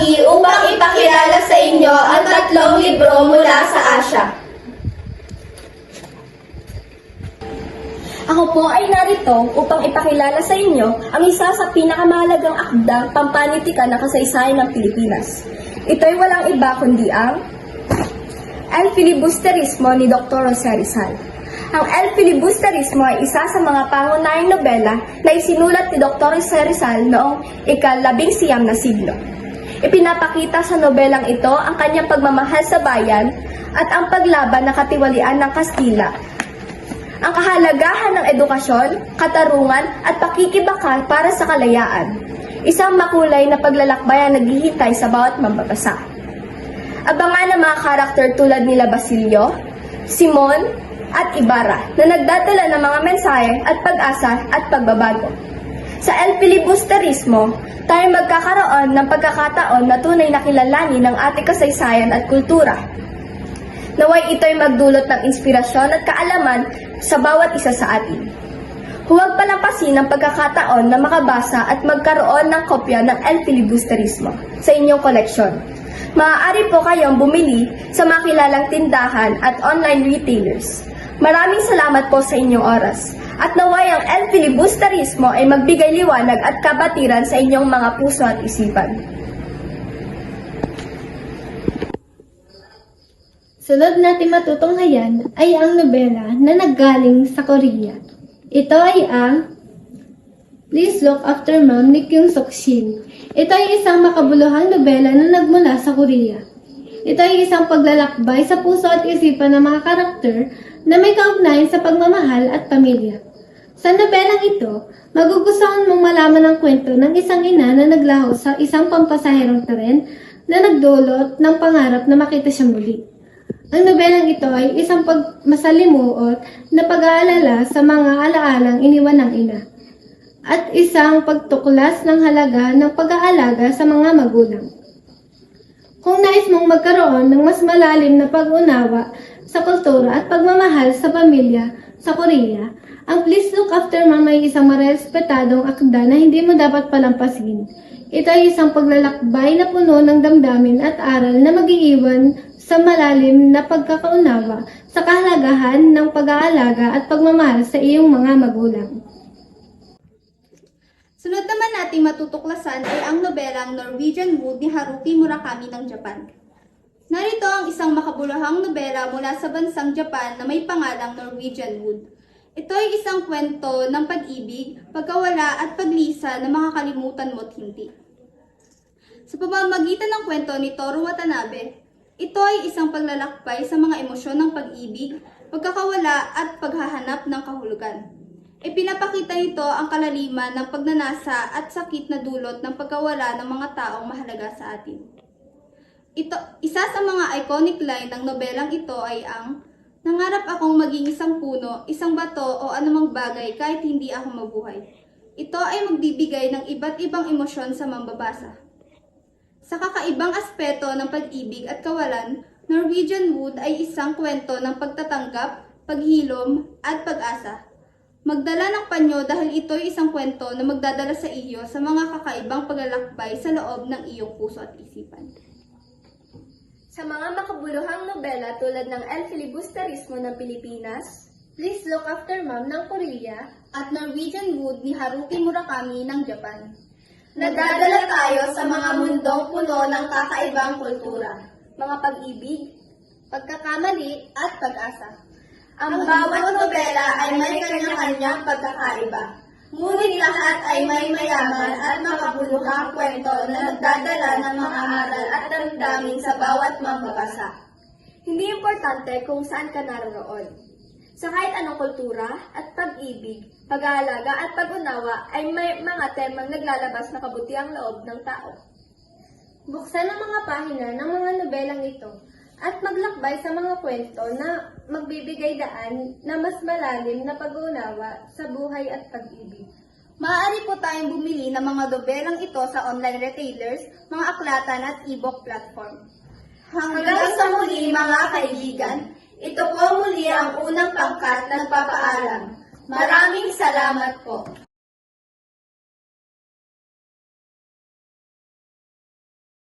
bahagi upang ipakilala sa inyo ang 3 libro mula sa Asya. Ako po ay narito upang ipakilala sa inyo ang isa sa pinakamahalagang akdang pampanitikan ng kasaysayan ng Pilipinas. Ito'y walang iba kundi ang El Filibusterismo ni Dr. Jose Rizal. Ang El Filibusterismo ay isa sa mga pangunahing nobela na isinulat ni Dr. Jose Rizal noong ika-19 na siglo. Ipinapakita sa nobelang ito ang kanyang pagmamahal sa bayan at ang paglaban ng katiwalian ng Kastila, ang kahalagahan ng edukasyon, katarungan at pakikibaka para sa kalayaan. Isang makulay na paglalakbay ang naghihintay sa bawat mambabasa. Abangan ang mga karakter tulad nila Basilio, Simon at Ibarra na nagdadala ng mga mensahe at pag-asa at pagbabago. Sa El Filibusterismo, tayo magkakaroon ng pagkakataon na tunay na kilalanin ng ating kasaysayan at kultura. Naway ito'y magdulot ng inspirasyon at kaalaman sa bawat isa sa atin. Huwag palampasin ang pagkakataon na makabasa at magkaroon ng kopya ng El Filibusterismo sa inyong koleksyon. Maaari po kayong bumili sa mga kilalang tindahan at online retailers. Maraming salamat po sa inyong oras. At naway ang El Filibusterismo ay magbigay liwanag at kabatiran sa inyong mga puso at isipan. Sunod natin matutunghayan ay ang nobela na naggaling sa Korea. Ito ay ang Please Look After Mom ni Kyung Sok Shin. Ito ay isang makabuluhang nobela na nagmula sa Korea. Ito ay isang paglalakbay sa puso at isipan ng mga karakter na may kaugnayan sa pagmamahal at pamilya. Sa nobelang ito, magugustuhan mong malaman ang kwento ng isang ina na naglaho sa isang pampasaherong tren na nagdulot ng pangarap na makita siya muli. Ang nobelang ito ay isang masalimuot na pag-aalala sa mga alaalang iniwan ng ina at isang pagtuklas ng halaga ng pag-aalaga sa mga magulang. Kung nais mong magkaroon ng mas malalim na pag-unawa sa kultura at pagmamahal sa pamilya sa Korea, ang Please Look After Mom ay isang marespetadong akda na hindi mo dapat palampasin. Ito ay isang paglalakbay na puno ng damdamin at aral na mag-iiwan sa malalim na pagkakaunawa sa kahalagahan ng pag-aalaga at pagmamahal sa iyong mga magulang. Sunod naman nating matutuklasan ay ang nobelang Norwegian Wood ni Haruki Murakami ng Japan. Narito ang isang makabuluhang nobela mula sa bansang Japan na may pangalang Norwegian Wood. Ito ay isang kwento ng pag-ibig, pagkawala at paglisa na makakalimutan mo't hindi. Sa pamamagitan ng kwento ni Toru Watanabe, ito ay isang paglalakbay sa mga emosyon ng pag-ibig, pagkakawala at paghahanap ng kahulugan. Ipinapakita nito ang kalaliman ng pagnanasa at sakit na dulot ng pagkawala ng mga taong mahalaga sa atin. Isa sa mga iconic line ng nobelang ito ay ang "Nangarap akong maging isang puno, isang bato o anumang bagay kahit hindi ako mabuhay." Ito ay magbibigay ng iba't ibang emosyon sa mambabasa. Sa kakaibang aspeto ng pag-ibig at kawalan, Norwegian Wood ay isang kwento ng pagtatanggap, paghilom, at pag-asa. Magdala ng panyo dahil ito'y isang kwento na magdadala sa iyo sa mga kakaibang paglalakbay sa loob ng iyong puso at isipan. Sa mga makabuluhang nobela tulad ng El Filibusterismo ng Pilipinas, Please Look After Mom ng Korea, At Norwegian Wood ni Haruki Murakami ng Japan. Nadadala tayo sa mga mundong puno ng kakaibang kultura, mga pag-ibig, pagkakamali, At pag-asa. Ang bawat nobela ay may kanya-kanyang pagkakaiba. Ngunit lahat ay may mayaman at makabuluhang kwento na nagdadala ng mga aral at damdamin sa bawat mambabasa. Hindi importante kung saan ka naroon. Sa kahit anong kultura at pag-ibig, pag-aalaga at pag-unawa ay may mga temang naglalabas na kabutiang loob ng tao. Buksan ang mga pahina ng mga nobelang ito at maglakbay sa mga kwento na magbibigay daan na mas malalim na pag-uunawa sa buhay at pag-ibig. Maaari po tayong bumili ng mga nobelang ito sa online retailers, mga aklatan at e-book platform. Hanggang sa muli mga kaibigan, ito po muli ang unang pangkat ng papaalam. Maraming salamat po.